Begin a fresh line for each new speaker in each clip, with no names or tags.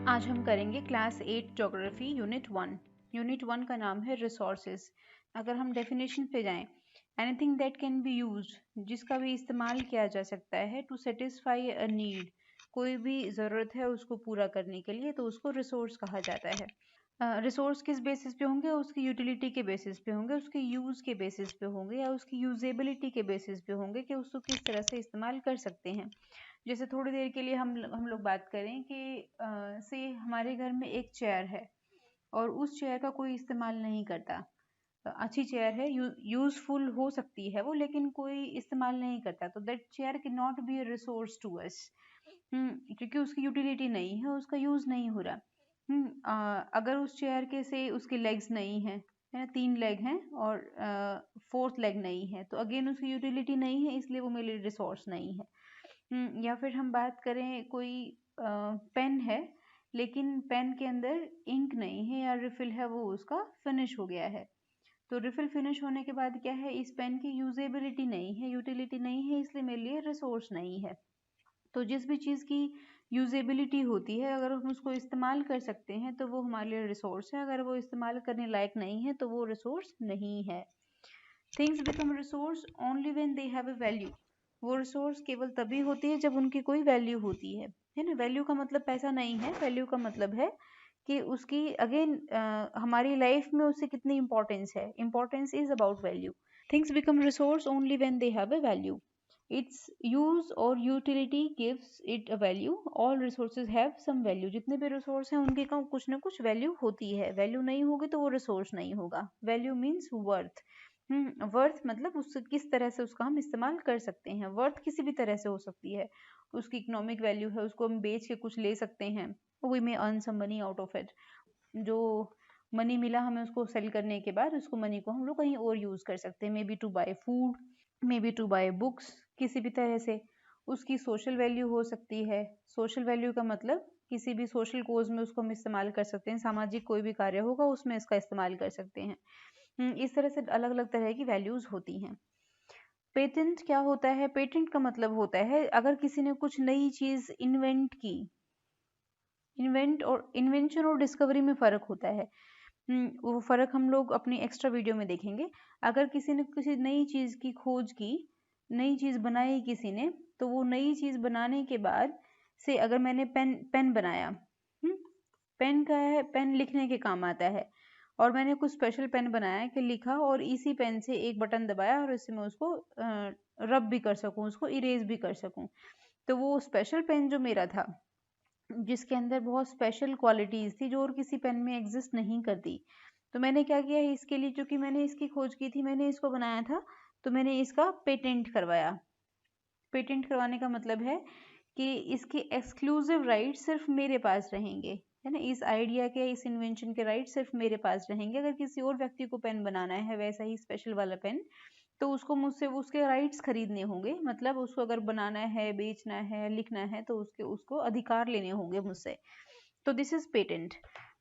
आज हम करेंगे क्लास 8 ज्योग्राफी यूनिट 1। यूनिट 1 का नाम है रिसोर्सेज। अगर हम डेफिनेशन पे जाएं, anything that can be used, जिसका भी इस्तेमाल किया जा सकता है टू सेटिस्फाई अ नीड, कोई भी ज़रूरत है उसको पूरा करने के लिए, तो उसको रिसोर्स कहा जाता है। रिसोर्स किस बेसिस पे होंगे? उसकी यूटिलिटी के बेसिस पे होंगे, उसके यूज़ के बेसिस पे होंगे, या उसकी यूजेबिलिटी के बेसिस पे होंगे कि उसको किस तरह से इस्तेमाल कर सकते हैं। जैसे थोड़ी देर के लिए हम लोग बात करें कि से हमारे घर में एक चेयर है और उस चेयर का कोई इस्तेमाल नहीं करता। अच्छी चेयर है, यूजफुल हो सकती है वो, लेकिन कोई इस्तेमाल नहीं करता, तो that chair can not be a resource to us. क्योंकि उसकी यूटिलिटी नहीं है, उसका यूज नहीं हो रहा। अगर उस चेयर के से उसके लेग्स नहीं है ना, 3 लेग हैं और 4th लेग नहीं है, तो अगेन उसकी यूटिलिटी नहीं है, इसलिए वो मेरे लिए रिसोर्स नहीं है। या फिर हम बात करें, कोई पेन है लेकिन पेन के अंदर इंक नहीं है, या रिफिल है वो उसका फिनिश हो गया है, तो रिफिल फिनिश होने के बाद क्या है, इस पेन की यूजेबिलिटी नहीं है, यूटिलिटी नहीं है, इसलिए मेरे लिए रिसोर्स नहीं है। तो जिस भी चीज़ की यूजेबिलिटी होती है, अगर हम उसको इस्तेमाल कर सकते हैं तो वो हमारे लिए रिसोर्स है, अगर वो इस्तेमाल करने लायक नहीं है तो वो रिसोर्स नहीं है। Things become resource only when they have a value. वो रिसोर्स केवल तभी होती है जब उनकी कोई वैल्यू होती है ना। वैल्यू का मतलब पैसा नहीं है, वैल्यू का मतलब है कि उसकी अगेन हमारी लाइफ में उससे कितनी इंपॉर्टेंस है। Importance is about value. Things become resource only when they have a value. its use और utility gives it a value. all resources have some value. जितने भी रिसोर्स हैं उनके का कुछ ना कुछ वैल्यू होती है। वैल्यू नहीं होगी तो वो रिसोर्स नहीं होगा। Value means worth. वर्थ मतलब उस किस तरह से उसका हम इस्तेमाल कर सकते हैं। वर्थ किसी भी तरह से हो सकती है। उसकी इकोनॉमिक वैल्यू है, उसको हम बेच के कुछ ले सकते हैं, we may earn some money out of it. जो मनी मिला हमें उसको सेल करने के बाद, उसको मनी को हम लोग कहीं और यूज कर सकते हैं, maybe to buy food, maybe to buy books, किसी भी तरह से। उसकी सोशल वैल्यू हो सकती है। सोशल वैल्यू का मतलब किसी भी सोशल कोज में उसको हम इस्तेमाल कर सकते हैं। सामाजिक कोई भी कार्य होगा उसमें इसका इस्तेमाल कर सकते हैं। इस तरह से अलग अलग तरह की वैल्यूज होती हैं। पेटेंट क्या होता है? पेटेंट का मतलब होता है अगर किसी ने कुछ नई चीज इन्वेंट की। इन्वेंशन और डिस्कवरी में फर्क होता है। वो फर्क हम लोग अपनी एक्स्ट्रा वीडियो में देखेंगे। अगर किसी ने किसी नई चीज की खोज की, नई चीज बनाई किसी ने, तो वो नई चीज बनाने के बाद से अगर मैंने पेन बनाया, पेन का है, पेन लिखने के काम आता है, और मैंने कुछ स्पेशल पेन बनाया कि लिखा और इसी पेन से एक बटन दबाया और इससे मैं उसको रब भी कर सकूं, उसको इरेज भी कर सकूं, तो वो स्पेशल पेन जो मेरा था, जिसके अंदर बहुत स्पेशल क्वालिटीज थी जो और किसी पेन में एग्जिस्ट नहीं करती, तो मैंने क्या किया इसके लिए, क्योंकि मैंने इसकी खोज की थी, मैंने इसको बनाया था, तो मैंने इसका पेटेंट करवाया। पेटेंट करवाने का मतलब है कि इसके एक्सक्लूसिव राइट सिर्फ मेरे पास रहेंगे, है ना। इस आइडिया के, इस इन्वेंशन के राइट सिर्फ मेरे पास रहेंगे। अगर किसी और व्यक्ति को पेन बनाना है वैसा ही स्पेशल वाला पेन, तो उसको मुझसे उसके राइट्स खरीदने होंगे, मतलब उसको अगर बनाना है, बेचना है, लिखना है, तो उसको अधिकार लेने होंगे मुझसे। तो दिस इज पेटेंट।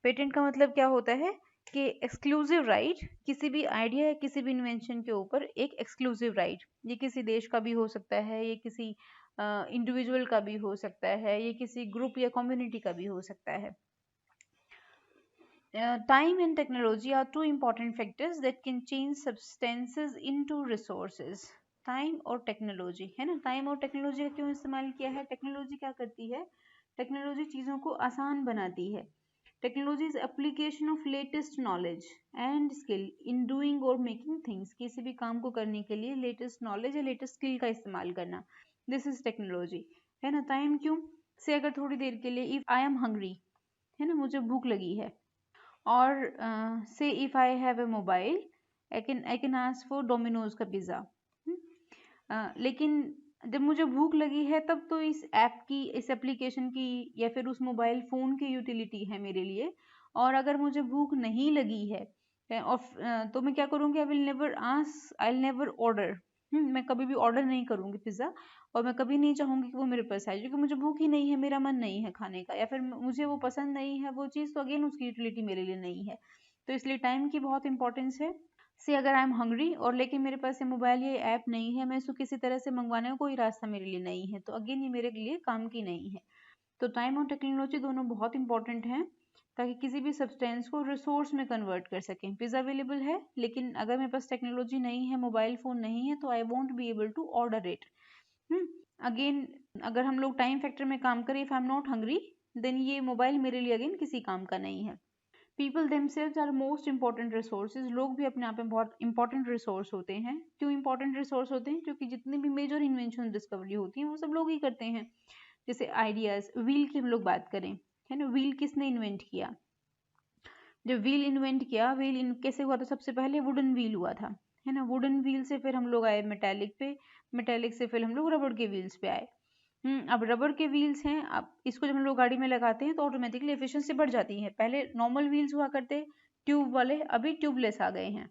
पेटेंट का मतलब क्या होता है कि एक्सक्लूसिव राइट, किसी भी आइडिया या किसी भी इन्वेंशन के ऊपर एक एक्सक्लूसिव राइट। ये किसी देश का भी हो सकता है, ये किसी इंडिविजुअल का भी हो सकता है, ये किसी ग्रुप या कम्युनिटी का भी हो सकता है। Time and technology are two important factors that can change substances into resources. Time और टेक्नोलॉजी, है ना। टाइम और टेक्नोलॉजी का क्यों इस्तेमाल किया है? टेक्नोलॉजी क्या करती है? टेक्नोलॉजी चीज़ों को आसान बनाती है। Technology is application of latest knowledge and skill in doing और मेकिंग थिंग्स। किसी भी काम को करने के लिए लेटेस्ट नॉलेज या लेटेस्ट स्किल का इस्तेमाल करना, दिस इज टेक्नोलॉजी, है ना। टाइम क्यों? से अगर थोड़ी देर के लिए, इफ आई एम हंग्री, है ना, मुझे भूख लगी है, और say if I have a mobile, I can ask for Domino's का पिज़्ज़ा। लेकिन जब मुझे भूख लगी है तब तो इस ऐप की, इस एप्लीकेशन की, या फिर उस मोबाइल फ़ोन की यूटिलिटी है मेरे लिए। और अगर मुझे भूख नहीं लगी है, और तो मैं क्या करूँगी? I will never ask, I will never order. मैं कभी भी ऑर्डर नहीं करूँगी पिज़्ज़ा, और मैं कभी नहीं चाहूँगी कि वो मेरे पास आए, क्योंकि मुझे भूख ही नहीं है, मेरा मन नहीं है खाने का, या फिर मुझे वो पसंद नहीं है वो चीज़, तो अगेन उसकी यूटिलिटी मेरे लिए नहीं है। तो इसलिए टाइम की बहुत इंपॉर्टेंस है। से अगर आई एम हंग्री और लेकिन मेरे पास ये मोबाइल, ये ऐप नहीं है, मैं इसको किसी तरह से मंगवाने का कोई रास्ता मेरे लिए नहीं है, तो अगेन ये मेरे लिए काम की नहीं है। तो टाइम और टेक्नोलॉजी दोनों बहुत इंपॉर्टेंट हैं ताकि किसी भी सब्सटेंस को रिसोर्स में कन्वर्ट कर सकें। पिज़्ज़ा अवेलेबल है, लेकिन अगर मेरे पास टेक्नोलॉजी नहीं है, मोबाइल फ़ोन नहीं है, तो I won't be able to order it. Again अगर हम लोग टाइम फैक्टर में काम करें, if I am not hungry then ये मोबाइल मेरे लिए अगेन किसी काम का नहीं है। People themselves are most important resources. लोग भी अपने आप में बहुत इंपॉर्टेंट रिसोर्स होते हैं। क्यों इंपॉर्टेंट रिसोर्स होते हैं? क्योंकि जितनी भी मेजर इन्वेंशन डिस्कवरी होती है वो सब लोग ही करते हैं। जैसे आइडियाज, व्हील की हम लोग बात करें, है ना, व्हील किसने इन्वेंट किया? जब व्हील इन्वेंट किया, व्हील कैसे हुआ था? सबसे पहले वुडन व्हील हुआ था, है ना। वुडन व्हील से फिर हम लोग आए मेटेलिक पे, मेटेलिक से फिर हम लोग रबड़ के व्हील्स पे आए। अब रबर के व्हील्स हैं, अब इसको जब हम लोग गाड़ी में लगाते हैं तो ऑटोमेटिकली एफिशिएंसी बढ़ जाती है। पहले नॉर्मल व्हील्स हुआ करते ट्यूब वाले, अभी ट्यूबलेस आ गए हैं।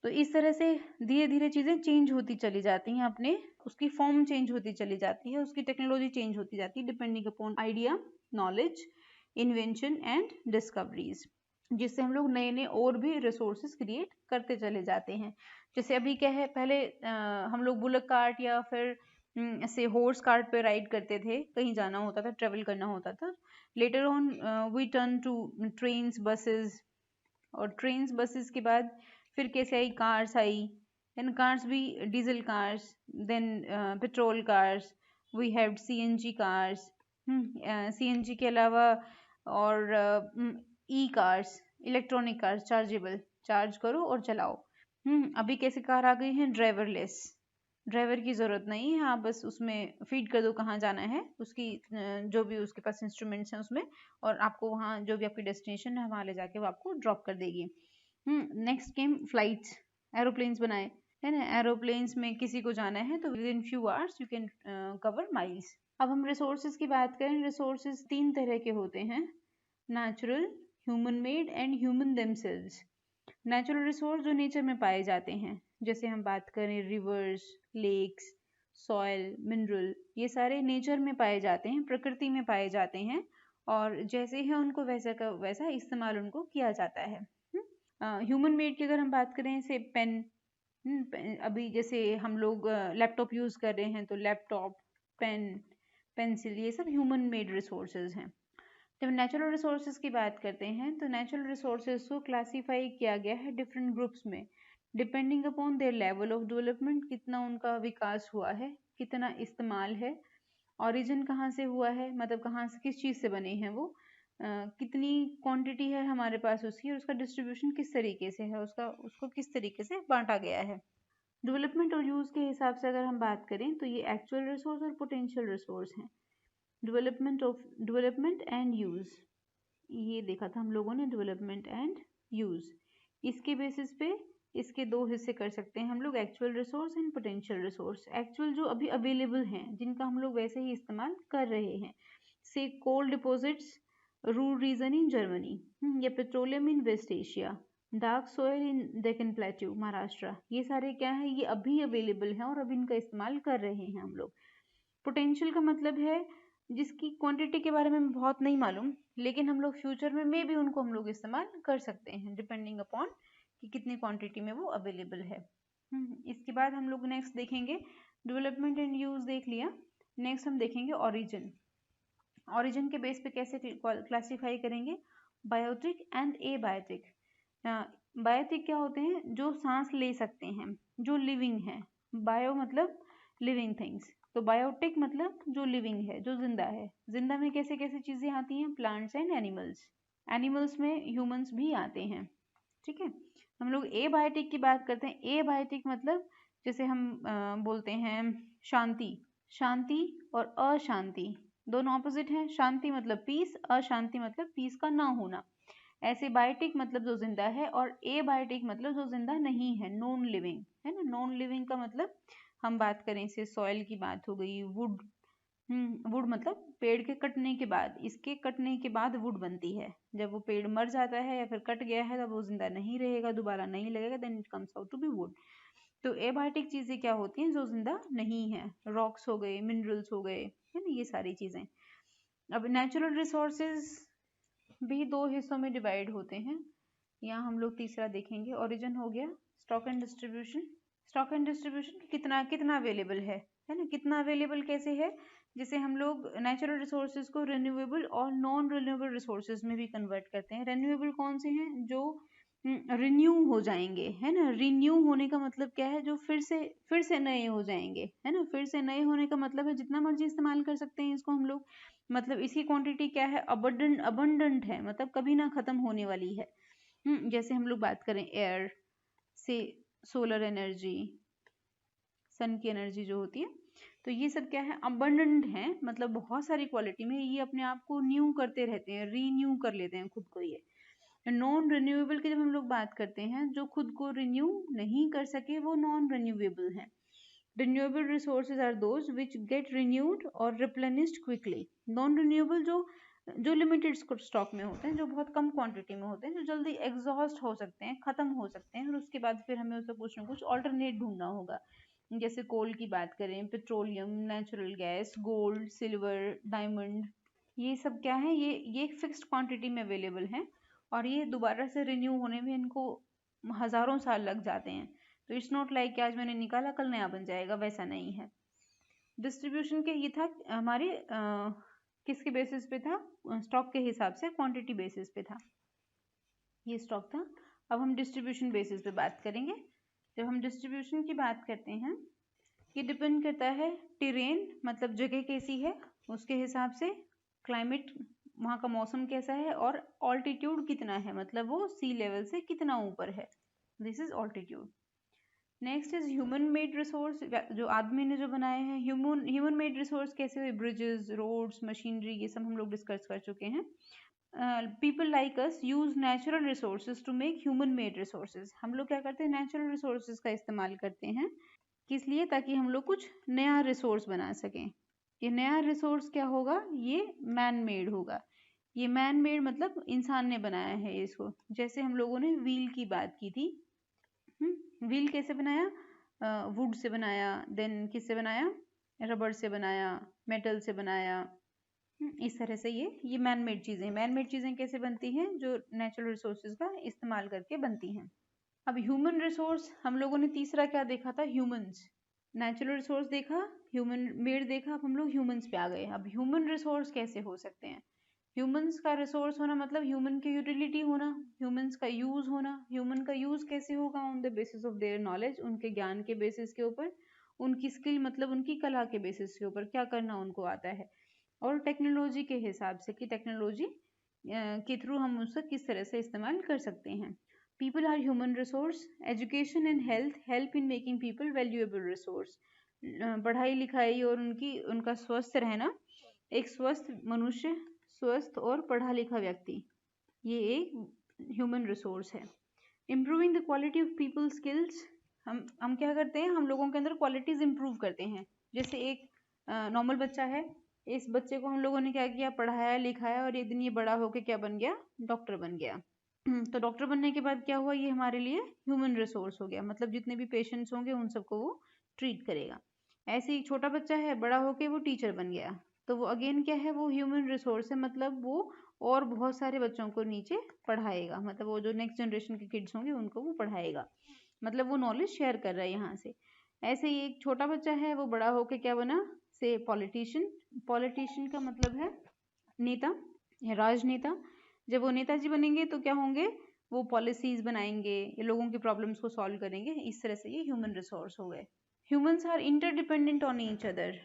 तो इस तरह से धीरे धीरे चीजें चेंज होती चली जाती हैं, अपने उसकी फॉर्म चेंज होती चली जाती है, उसकी टेक्नोलॉजी चेंज होती जाती है depending upon idea, knowledge, invention and discoveries, जिससे हम लोग नए नए और भी रिसोर्सेज क्रिएट करते चले जाते हैं। जैसे अभी क्या है, पहले हम लोग बुलक कार्ट या फिर ऐसे हॉर्स कार्ट पे राइड करते थे, कहीं जाना होता था, ट्रेवल करना होता था। Later on we turn to trains, buses, और ट्रेन्स बसेस के बाद फिर कैसे आई? कार्स आई, देन कार्स भी diesel cars, then petrol cars, we have CNG cars, CNG के अलावा और e cars, electronic cars, chargeable, charge करो और चलाओ। अभी कैसे कार आ गई हैं? ड्राइवरलेस, ड्राइवर की ज़रूरत नहीं है, आप बस उसमें फीड कर दो कहाँ जाना है, उसकी जो भी उसके पास इंस्ट्रूमेंट्स हैं उसमें, और आपको वहाँ जो भी आपकी डेस्टिनेशन है वहाँ ले जाके वो आपको ड्रॉप कर देगी। नेक्स्ट केम फ्लाइट्स, एरोप्लेन्स बनाए, है ना। एरोप्लेन्स में किसी को जाना है तो with in few hours you can cover miles. अब हम रिसोर्सेज की बात करें, रिसोर्सेज 3 तरह के होते हैं, natural, human made and human themselves. Natural resource जो नेचर में पाए जाते हैं, जैसे हम बात करें रिवर्स, लेक्स, सॉयल, मिनरल, ये सारे नेचर में पाए जाते हैं, प्रकृति में पाए जाते हैं, और जैसे ही उनको वैसा का वैसा इस्तेमाल उनको किया जाता है। ह्यूमन मेड की अगर हम बात करें, से पेन, अभी जैसे हम लोग लैपटॉप यूज कर रहे हैं तो लैपटॉप, पेन, पेंसिल, ये सब ह्यूमन मेड रिसोर्सेज हैं। जब नेचुरल रिसोर्सेज की बात करते हैं तो नेचुरल रिसोर्सेज को क्लासीफाई किया गया है डिफरेंट ग्रुप्स में, depending upon their level of development, कितना उनका विकास हुआ है, कितना इस्तेमाल है, ओरिजिन कहाँ से हुआ है, मतलब कहाँ से, किस चीज़ से बने हैं वो, कितनी क्वांटिटी है हमारे पास उसकी, और उसका डिस्ट्रीब्यूशन किस तरीके से है, उसको किस तरीके से बांटा गया है। डेवलपमेंट और यूज़ के हिसाब से अगर हम बात करें तो ये एक्चुअल रिसोर्स और पोटेंशियल रिसोर्स हैं। डेवलपमेंट एंड यूज़, ये देखा था हम लोगों ने, डेवलपमेंट एंड यूज़। इसके बेसिस पे इसके दो हिस्से कर सकते हैं हम लोग, actual resource and potential resource. Actual जो अभी अवेलेबल हैं, जिनका हम लोग वैसे ही इस्तेमाल कर रहे हैं, से coal deposits, Ruhr region in Germany, या petroleum in west Asia, dark soil in Deccan plateau Maharashtra, ये सारे क्या है? ये अभी अवेलेबल हैं और अभी इनका इस्तेमाल कर रहे हैं हम लोग। पोटेंशियल का मतलब है जिसकी क्वांटिटी के बारे में बहुत नहीं मालूम, लेकिन हम लोग फ्यूचर में मे भी उनको हम लोग इस्तेमाल कर सकते हैं, डिपेंडिंग अपॉन कि कितनी क्वांटिटी में वो अवेलेबल है। इसके बाद हम लोग नेक्स्ट देखेंगे, डेवलपमेंट एंड यूज देख लिया, नेक्स्ट हम देखेंगे ओरिजिन। ओरिजिन के बेस पे कैसे क्लासीफाई करेंगे? Biotic and abiotic. बायोटिक क्या होते हैं? जो सांस ले सकते हैं, जो लिविंग है। बायो मतलब लिविंग थिंग्स, तो बायोटिक मतलब जो लिविंग है, जो जिंदा है। जिंदा में कैसे कैसे चीजें आती हैं? प्लांट्स एंड एनिमल्स, एनिमल्स में ह्यूमंस भी आते हैं, ठीक है। हम लोग एबायोटिक की बात करते हैं। एबायोटिक मतलब जैसे हम बोलते हैं शांति, शांति और अशांति दोनों ऑपोजिट हैं। शांति मतलब पीस, अशांति मतलब पीस का ना होना। ऐसे बायोटिक मतलब जो जिंदा है, और एबायोटिक मतलब जो जिंदा नहीं है, नॉन लिविंग, है ना। नॉन लिविंग का मतलब हम बात करें, इसे सॉइल की बात हो गई, वुड, वुड मतलब पेड़ के कटने के बाद, इसके कटने के बाद वुड बनती है। जब वो पेड़ मर जाता है या फिर कट गया है तब वो जिंदा नहीं रहेगा, दोबारा नहीं लगेगा, then it comes out to be wood. तो एबायोटिक चीजें क्या होती हैं? जो जिंदा नहीं है, रॉक्स हो गए, मिनरल्स हो गए, है ना, ये सारी चीजें। अब नेचुरल रिसोर्सेज भी दो हिस्सों में डिवाइड होते हैं, यहाँ हम लोग तीसरा देखेंगे। ओरिजिन हो गया, stock and distribution, stock and distribution कितना कितना अवेलेबल है ना, कितना अवेलेबल कैसे है, जैसे हम लोग नेचुरल रिसोर्सेज को रिन्यूएबल और नॉन रिन्यूएबल रिसोर्सेज में भी कन्वर्ट करते हैं। रिन्यूएबल कौन से हैं, जो रिन्यू हो जाएंगे, है ना। रिन्यू होने का मतलब क्या है, जो फिर से नए हो जाएंगे, है ना। फिर से नए होने का मतलब है जितना मर्जी इस्तेमाल कर सकते हैं इसको हम लोग। मतलब इसकी क्वांटिटी क्या है, अबंडेंट है, मतलब कभी ना खत्म होने वाली है। जैसे हम लोग बात करें एयर से, सोलर एनर्जी, सन की एनर्जी जो होती है, तो ये सब क्या है, अबंडेंट है, मतलब बहुत सारी क्वालिटी में ये अपने आप को न्यू करते रहते हैं, रीन्यू कर लेते हैं खुद को। ये नॉन रिन्यूएबल की जब हम लोग बात करते हैं, जो खुद को रिन्यू नहीं कर सके, वो नॉन रिन्यूएबल है। Renewable resources are those which get renewed और रिप्लेनिश्ड क्विकली। नॉन रिन्यूएबल जो लिमिटेड स्टॉक में होते हैं, जो बहुत कम क्वांटिटी में होते हैं, जो जल्दी एग्जॉस्ट हो सकते हैं, खत्म हो सकते हैं, और उसके बाद फिर हमें उसका कुछ ना कुछ ऑल्टरनेट ढूंढना होगा। जैसे कोल की बात करें, petroleum, natural gas, gold, silver, diamond, ये सब क्या है, ये फिक्स्ड क्वांटिटी में अवेलेबल है, और ये दोबारा से रिन्यू होने में इनको हजारों साल लग जाते हैं। तो इट्स नॉट लाइक कि आज मैंने निकाला कल नया बन जाएगा, वैसा नहीं है। डिस्ट्रीब्यूशन के ये था हमारे किसके बेसिस पे था, स्टॉक के हिसाब से, क्वांटिटी बेसिस पे था, ये स्टॉक था। अब हम डिस्ट्रीब्यूशन बेसिस पे बात करेंगे। जब हम डिस्ट्रीब्यूशन की बात करते हैं, ये डिपेंड करता है टेरेन, मतलब जगह कैसी है उसके हिसाब से, क्लाइमेट, वहाँ का मौसम कैसा है, और ऑल्टीट्यूड कितना है, मतलब वो सी लेवल से कितना ऊपर है, this is altitude. Next is human made resource, जो आदमी ने जो बनाए हैं। ह्यूमन मेड रिसोर्स कैसे हुए, ब्रिजेस, रोड्स, मशीनरी, ये सब हम लोग डिस्कस कर चुके हैं। People like us use natural resources to make human made resources. हम लोग क्या करते हैं, नेचुरल रिसोर्सेज का इस्तेमाल करते हैं, किस लिए, ताकि हम लोग कुछ नया रिसोर्स बना सकें। ये नया रिसोर्स क्या होगा, ये मैन मेड होगा। ये मैन मेड मतलब इंसान ने बनाया है इसको। जैसे हम लोगों ने व्हील की बात की थी, व्हील कैसे बनाया, वुड से बनाया, देन किससे बनाया, रबर से बनाया, मेटल से बनाया, इस तरह से ये मैन मेड चीजें। मैन मेड चीजें कैसे बनती हैं, जो नेचुरल रिसोर्सेज का इस्तेमाल करके बनती हैं। अब ह्यूमन रिसोर्स हम लोगों ने तीसरा क्या देखा था, ह्यूमंस। नेचुरल रिसोर्स देखा, ह्यूमन मेड देखा, अब हम लोग ह्यूमंस पे आ गए। अब ह्यूमन रिसोर्स कैसे हो सकते हैं, ह्यूमंस का रिसोर्स होना मतलब ह्यूमन की यूटिलिटी होना, ह्यूमंस का यूज होना। ह्यूमन का यूज कैसे होगा, on the basis of their knowledge, उनके ज्ञान के बेसिस के ऊपर, उनकी स्किल मतलब उनकी कला के बेसिस के ऊपर, क्या करना उनको आता है, और टेक्नोलॉजी के हिसाब से कि टेक्नोलॉजी के थ्रू हम उसका किस तरह से इस्तेमाल कर सकते हैं। People are human resource. Education and health help in making people valuable resource. पढ़ाई लिखाई और उनका स्वस्थ रहना, एक स्वस्थ मनुष्य, स्वस्थ और पढ़ा लिखा व्यक्ति, ये एक ह्यूमन रिसोर्स है। Improving the quality of people skills, हम क्या करते हैं, हम लोगों के अंदर क्वालिटीज इंप्रूव करते हैं। जैसे एक नॉर्मल बच्चा है, इस बच्चे को हम लोगों ने क्या किया, पढ़ाया लिखाया, और एक दिन ये बड़ा होके क्या बन गया, डॉक्टर बन गया। तो डॉक्टर बनने के बाद क्या हुआ, ये हमारे लिए ह्यूमन रिसोर्स हो गया, मतलब जितने भी पेशेंट्स होंगे उन सबको वो ट्रीट करेगा। ऐसे ही छोटा बच्चा है, बड़ा होके वो टीचर बन गया, तो वो अगेन क्या है, वो ह्यूमन रिसोर्स है, मतलब वो और बहुत सारे बच्चों को नीचे पढ़ाएगा, मतलब वो जो नेक्स्ट जनरेशन के किड्स होंगे उनको वो पढ़ाएगा, मतलब वो नॉलेज शेयर कर रहा है यहाँ से। ऐसे ही एक छोटा बच्चा है, वो बड़ा होके क्या बना, से पॉलिटिशियन। पॉलिटिशियन का मतलब है नेता या राजनेता। जब वो नेताजी बनेंगे तो क्या होंगे, वो पॉलिसीज बनाएंगे, ये लोगों की प्रॉब्लम्स को सॉल्व करेंगे। इस तरह से ये ह्यूमन रिसोर्स हो गए। Humans are interdependent on each other.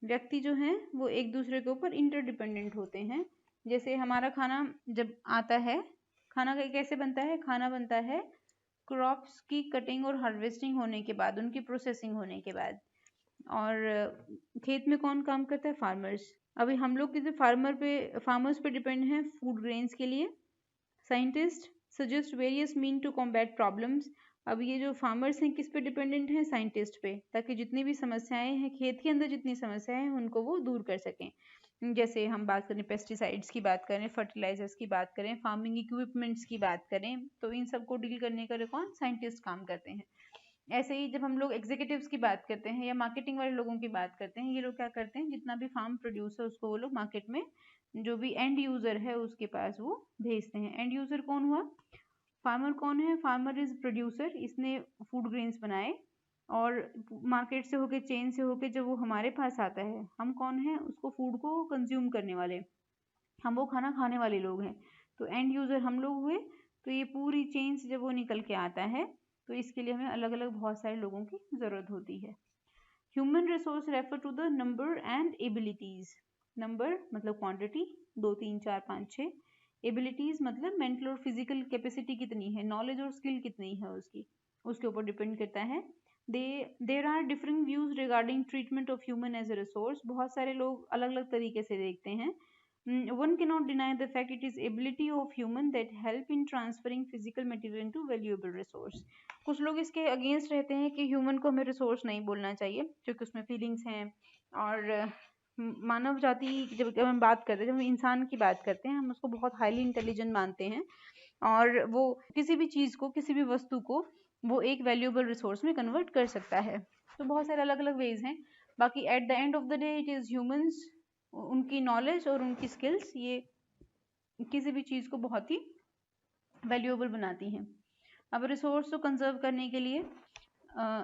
व्यक्ति जो हैं वो एक दूसरे के ऊपर इंटरडिपेंडेंट होते हैं। जैसे हमारा खाना जब आता है, खाना कैसे बनता है, खाना बनता है क्रॉप्स की कटिंग और हार्वेस्टिंग होने के बाद, उनकी प्रोसेसिंग होने के बाद। और खेत में कौन काम करता है, फार्मर्स। अभी हम लोग किसी फार्मर्स पे डिपेंड हैं फूड ग्रेन्स के लिए। Scientist suggest various mean to combat problems. अब ये जो फार्मर्स हैं किस पे डिपेंडेंट हैं, साइंटिस्ट पे, ताकि जितनी भी समस्याएं हैं खेत के अंदर, जितनी समस्याएं हैं उनको वो दूर कर सकें। जैसे हम बात करें पेस्टिसाइड्स की बात करें, फर्टिलाइजर्स की बात करें, फार्मिंग इक्विपमेंट्स की बात करें, तो इन सबको डील करने का कौन, साइंटिस्ट काम करते हैं। ऐसे ही जब हम लोग एग्जीक्यूटिव्स की बात करते हैं या मार्केटिंग वाले लोगों की बात करते हैं, ये लोग क्या करते हैं, जितना भी फार्म प्रोड्यूस है उसको वो लोग मार्केट में, जो भी एंड यूजर है उसके पास वो भेजते हैं। एंड यूजर कौन हुआ, फार्मर कौन है, फार्मर इज प्रोड्यूसर, इसने फूड ग्रेन्स बनाए, और मार्केट से होके, चेन से होके जब वो हमारे पास आता है, हम कौन है, उसको फूड को कंज्यूम करने वाले, हम वो खाना खाने वाले लोग हैं, तो एंड यूजर हम लोग हुए। तो ये पूरी चेन से जब वो निकल के आता है तो इसके लिए हमें अलग अलग बहुत सारे लोगों की ज़रूरत होती है। Human resource refer to the number and abilities. Number मतलब क्वांटिटी, 2 3 4 5 6। एबिलिटीज मतलब मेंटल और फिजिकल कैपेसिटी कितनी है, नॉलेज और स्किल कितनी है उसकी, उसके ऊपर डिपेंड करता है। There are different views regarding treatment of human as a resource. बहुत सारे लोग अलग अलग तरीके से देखते हैं। One cannot deny the fact it is ability of human that help in transferring physical material into valuable resource. कुछ लोग इसके अगेंस्ट रहते हैं कि ह्यूमन को हमें रिसोर्स नहीं बोलना चाहिए क्योंकि उसमें फीलिंग्स हैं, और मानव जाति जब हम बात करते हैं, जब हम इंसान की बात करते हैं, हम उसको बहुत हाईली इंटेलिजेंट मानते हैं और वो किसी भी चीज़ को, किसी भी वस्तु को वो एक वैल्यूएबल रिसोर्स में कन्वर्ट कर सकता है। तो बहुत सारे अलग अलग वेज हैं। बाकी at the end of the day it is humans, उनकी नॉलेज और उनकी स्किल्स ये किसी भी चीज़ को बहुत ही वैल्यूएबल बनाती हैं। अब रिसोर्स को कंजर्व करने के लिए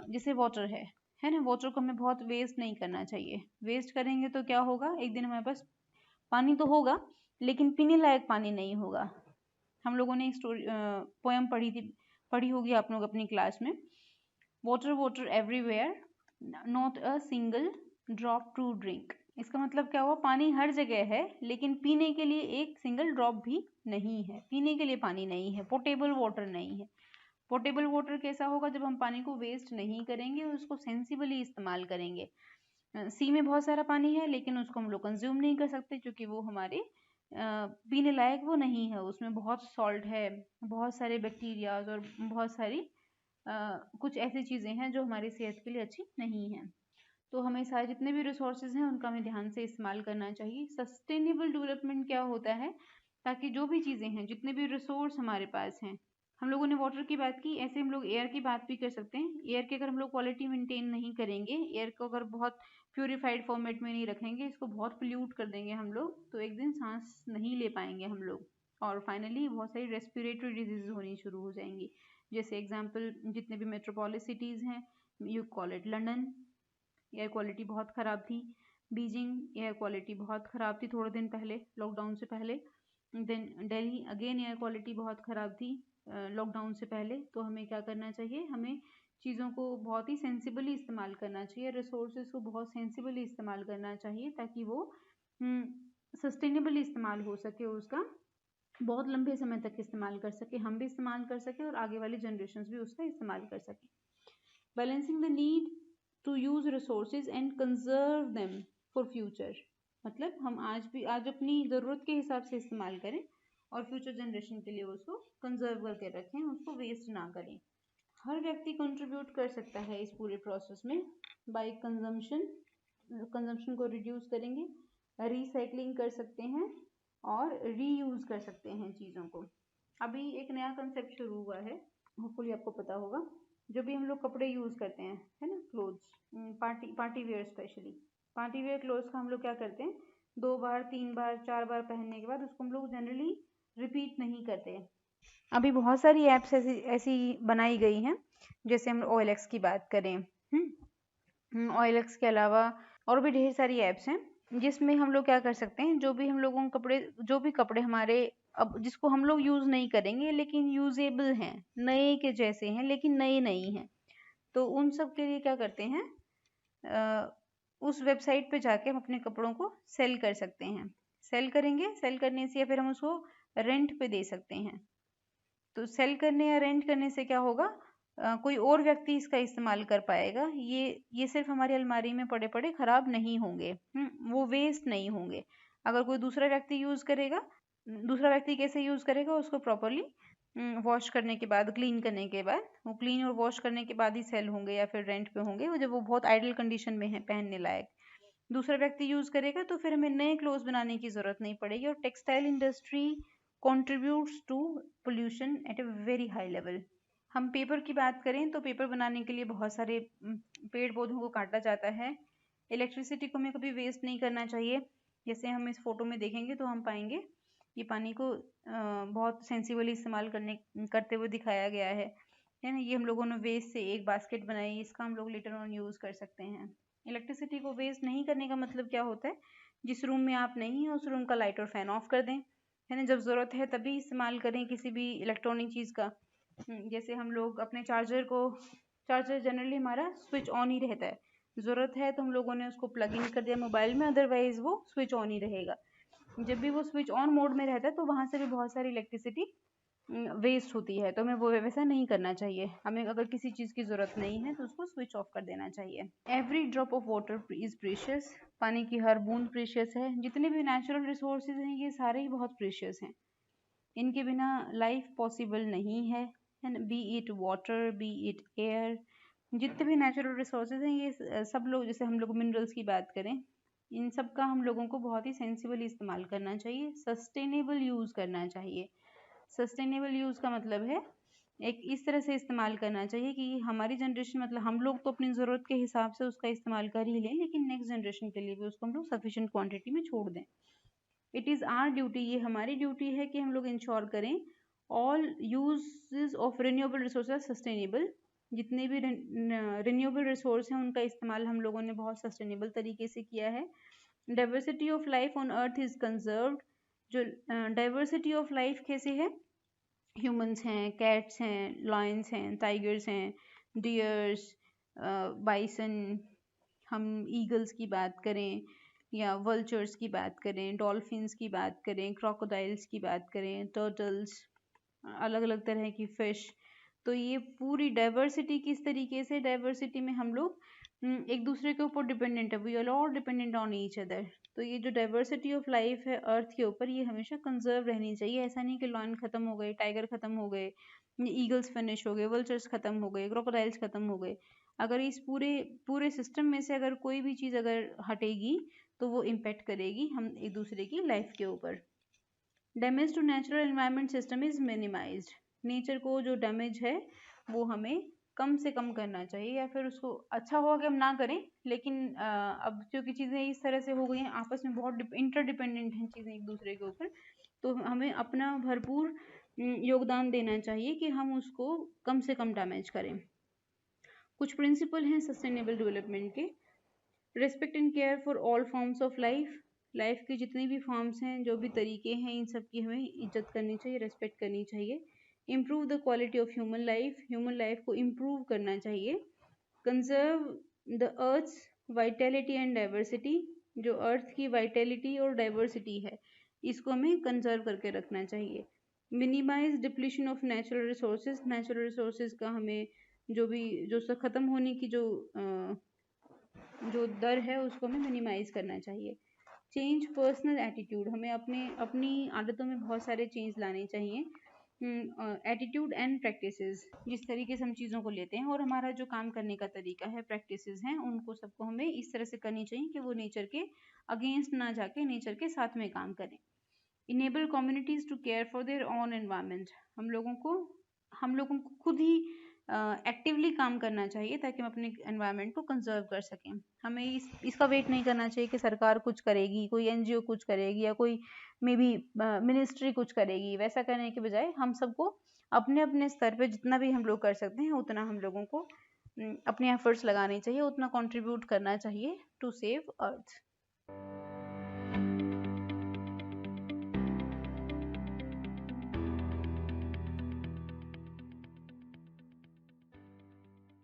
जैसे वाटर है ना, वाटर को हमें बहुत वेस्ट नहीं करना चाहिए। वेस्ट करेंगे तो क्या होगा, एक दिन हमारे पास पानी तो होगा लेकिन पीने लायक पानी नहीं होगा। हम लोगों ने एक स्टोरी पोएम पढ़ी होगी आप लोग अपनी क्लास में, water water everywhere not a single drop to drink. इसका मतलब क्या हुआ, पानी हर जगह है लेकिन पीने के लिए एक सिंगल ड्रॉप भी नहीं है, पीने के लिए पानी नहीं है, पोर्टेबल वाटर नहीं है। पोर्टेबल वाटर कैसा होगा, जब हम पानी को वेस्ट नहीं करेंगे, उसको सेंसिबली इस्तेमाल करेंगे। सी में बहुत सारा पानी है लेकिन उसको हम लोग कंज्यूम नहीं कर सकते क्योंकि वो हमारे पीने लायक वो नहीं है, उसमें बहुत सॉल्ट है, बहुत सारे बैक्टीरियाज और बहुत सारी कुछ ऐसी चीज़ें हैं जो हमारी सेहत के लिए अच्छी नहीं हैं। तो हमें सारे जितने भी रिसोर्सेज हैं उनका हमें ध्यान से इस्तेमाल करना चाहिए। सस्टेनेबल डेवलपमेंट क्या होता है, ताकि जो भी चीज़ें हैं, जितने भी रिसोर्स हमारे पास हैं, हम लोगों ने वाटर की बात की, ऐसे हम लोग एयर की बात भी कर सकते हैं। एयर की अगर हम लोग क्वालिटी मेंटेन नहीं करेंगे, एयर को अगर बहुत प्योरीफाइड फॉर्मेट में नहीं रखेंगे, इसको बहुत पोल्यूट कर देंगे हम लोग, तो एक दिन सांस नहीं ले पाएंगे हम लोग और फाइनली बहुत सारी रेस्पिरेटरी डिजीज होनी शुरू हो जाएंगी। जैसे एग्जाम्पल, जितने भी मेट्रोपॉलिस सिटीज़ हैं, you call it London, air quality बहुत ख़राब थी। बीजिंग एयर क्वालिटी बहुत ख़राब थी थोड़े दिन पहले, लॉकडाउन से पहले। Then Delhi again air quality बहुत ख़राब थी लॉकडाउन से पहले। तो हमें क्या करना चाहिए, हमें चीज़ों को बहुत ही सेंसिबली इस्तेमाल करना चाहिए, रिसोर्सेज को बहुत सेंसिबली इस्तेमाल करना चाहिए ताकि वो सस्टेनेबली इस्तेमाल हो सके, उसका बहुत लंबे समय तक इस्तेमाल कर सके, हम भी इस्तेमाल कर सके और आगे वाली जनरेशन भी उसका इस्तेमाल कर सके। Balancing the need to use resources and conserve them for future, मतलब हम आज अपनी ज़रूरत के हिसाब से इस्तेमाल करें और फ्यूचर जनरेशन के लिए उसको कंजर्व करके रखें, उसको वेस्ट ना करें। हर व्यक्ति कंट्रीब्यूट कर सकता है इस पूरे प्रोसेस में बाय कंजम्पशन को रिड्यूस करेंगे, रिसाइकलिंग कर सकते हैं और रीयूज कर सकते हैं चीज़ों को। अभी एक नया कंसेप्ट शुरू हुआ है, होपफुली आपको पता होगा, जो भी हम लोग कपड़े यूज़ करते हैं, है ना, clothes, party wear, specially party wear clothes का हम लोग क्या करते हैं, 2 बार 3 बार 4 बार पहनने के बाद उसको हम लोग जनरली रिपीट नहीं करते। अभी बहुत सारी ऐप्स ऐसी ऐसी बनाई गई हैं, जैसे हम OLX की बात करें, OLX के अलावा और भी ढेर सारी ऐप्स हैं जिसमें हम लोग क्या कर सकते हैं, जो भी कपड़े हमारे अब जिसको हम लोग यूज़ नहीं करेंगे लेकिन यूजेबल हैं, नए के जैसे हैं लेकिन नए नहीं हैं, तो उन सब के लिए क्या करते हैं, उस वेबसाइट पे जाके हम अपने कपड़ों को सेल कर सकते हैं। सेल करेंगे, सेल करने से या फिर हम उसको रेंट पे दे सकते हैं। तो सेल करने या रेंट करने से क्या होगा, कोई और व्यक्ति इसका इस्तेमाल कर पाएगा, ये सिर्फ हमारी अलमारी में पड़े पड़े खराब नहीं होंगे, वो वेस्ट नहीं होंगे। अगर कोई दूसरा व्यक्ति यूज़ करेगा, दूसरा व्यक्ति कैसे यूज़ करेगा, उसको प्रॉपरली वॉश करने के बाद, क्लीन करने के बाद, वो क्लीन और वॉश करने के बाद ही सेल होंगे या फिर रेंट पे होंगे, जब वो बहुत आइडल कंडीशन में है, पहनने लायक। दूसरा व्यक्ति यूज़ करेगा तो फिर हमें नए क्लोथ्स बनाने की ज़रूरत नहीं पड़ेगी। और textile industry contributes to pollution at a very high level। हम पेपर की बात करें तो पेपर बनाने के लिए बहुत सारे पेड़ पौधों को काटा जाता है। इलेक्ट्रिसिटी को हमें कभी वेस्ट नहीं करना चाहिए। जैसे हम इस फोटो में देखेंगे तो हम पाएंगे ये पानी को बहुत सेंसिबली इस्तेमाल करते हुए दिखाया गया है। है ना। ये हम लोगों ने वेस्ट से एक बास्केट बनाई, इसका हम लोग लेटर ऑन यूज कर सकते हैं। इलेक्ट्रिसिटी को वेस्ट नहीं करने का मतलब क्या होता है, जिस रूम में आप नहीं है उस रूम का लाइट और फैन ऑफ कर दें, है ना। जब जरूरत है तभी इस्तेमाल करें किसी भी इलेक्ट्रॉनिक चीज का। जैसे हम लोग अपने चार्जर जनरली हमारा स्विच ऑन ही रहता है, जरूरत है तो हम लोगों ने उसको प्लग इन कर दिया मोबाइल में, अदरवाइज वो स्विच ऑन ही रहेगा। जब भी वो स्विच ऑन मोड में रहता है तो वहां से भी बहुत सारी इलेक्ट्रिसिटी वेस्ट होती है, तो हमें वो वैसा नहीं करना चाहिए। हमें अगर किसी चीज की जरूरत नहीं है तो उसको स्विच ऑफ कर देना चाहिए। Every drop of water is precious, पानी की हर बूंद प्रीशियस है। जितने भी नेचुरल रिसोर्सेज हैं ये सारे ही बहुत प्रीशियस हैं, इनके बिना लाइफ पॉसिबल नहीं है ना। B it water, B it air, जितने भी नेचुरल रिसोर्सेज हैं ये सब लोग, जैसे हम लोग मिनरल्स की बात करें, इन सब का हम लोगों को बहुत ही सेंसिबली इस्तेमाल करना चाहिए, सस्टेनेबल यूज करना चाहिए। सस्टेनेबल यूज का मतलब है एक इस तरह से इस्तेमाल करना चाहिए कि हमारी जनरेशन, मतलब हम लोग तो अपनी ज़रूरत के हिसाब से उसका इस्तेमाल कर ही लें, लेकिन नेक्स्ट जनरेशन के लिए भी उसको हम लोग सफिशिएंट क्वांटिटी में छोड़ दें। इट इज़ आवर ड्यूटी, ये हमारी ड्यूटी है कि हम लोग इंश्योर करें all uses of renewable resources sustainable. जितने भी रिन्यूएबल रिसोर्स हैं उनका इस्तेमाल हम लोगों ने बहुत सस्टेनेबल तरीके से किया है। Diversity of life on earth is conserved. जो डाइवर्सिटी ऑफ लाइफ कैसे है, ह्यूमंस हैं, कैट्स हैं, लायंस हैं, टाइगर्स हैं, डियर्स, बाइसन, हम ईगल्स की बात करें या वल्चर्स की बात करें, डॉल्फिन्स की बात करें, क्रोकोडाइल्स की बात करें, टर्टल्स, अलग अलग तरह की फिश। तो ये पूरी डाइवर्सिटी किस तरीके से, डाइवर्सिटी में हम लोग एक दूसरे के ऊपर डिपेंडेंट है, we are all dependent on each other. तो ये जो डाइवर्सिटी ऑफ लाइफ है अर्थ के ऊपर, ये हमेशा कंजर्व रहनी चाहिए। ऐसा नहीं कि लॉयन खत्म हो गए, टाइगर खत्म हो गए, ईगल्स फिनिश हो गए, वल्चर्स खत्म हो गए, क्रोकोडाइल्स खत्म हो गए। अगर इस पूरे पूरे सिस्टम में से अगर कोई भी चीज़ अगर हटेगी तो वो इम्पेक्ट करेगी हम एक दूसरे की लाइफ के ऊपर। Damage to natural environment system is minimized. Nature को जो डैमेज है वो हमें कम से कम करना चाहिए, या फिर उसको अच्छा होगा कि हम ना करें, लेकिन अब क्योंकि चीज़ें इस तरह से हो गई हैं, आपस में बहुत इंटरडिपेंडेंट हैं चीज़ें एक दूसरे के ऊपर, तो हमें अपना भरपूर योगदान देना चाहिए कि हम उसको कम से कम डैमेज करें। कुछ प्रिंसिपल हैं सस्टेनेबल डेवलपमेंट के। Respect and care for all forms of life. Life के जितने भी फॉर्म्स हैं, जो भी तरीके हैं, इन सब की हमें इज्जत करनी चाहिए, रेस्पेक्ट करनी चाहिए। Improve the quality of human life को इम्प्रूव करना चाहिए। Conserve the earth's vitality and diversity. जो अर्थ की वाइटैलिटी और डाइवर्सिटी है इसको हमें कंजर्व करके रखना चाहिए। Minimise depletion of natural resources का हमें जो खत्म होने की जो दर है उसको हमें मिनिमाइज करना चाहिए। चेंज पर्सनल एटीट्यूड, हमें अपनी आदतों में बहुत सारे चेंज लाने चाहिए। एटीट्यूड एंड प्रैक्टिसेस, जिस तरीके से हम चीज़ों को लेते हैं और हमारा जो काम करने का तरीका है, प्रैक्टिसेस हैं, उनको सबको हमें इस तरह से करनी चाहिए कि वो नेचर के अगेंस्ट ना जाके नेचर के साथ में काम करें। Enable communities to care for their own environment, हम लोगों को खुद ही एक्टिवली काम करना चाहिए ताकि हम अपने एनवायरनमेंट को कंजर्व कर सकें। हमें इसका वेट नहीं करना चाहिए कि सरकार कुछ करेगी, कोई एनजीओ कुछ करेगी, या कोई मे बी मिनिस्ट्री कुछ करेगी। वैसा करने के बजाय हम सबको अपने अपने स्तर पे जितना भी हम लोग कर सकते हैं उतना हम लोगों को अपने एफर्ट्स लगाने चाहिए, उतना कंट्रीब्यूट करना चाहिए टू सेव अर्थ।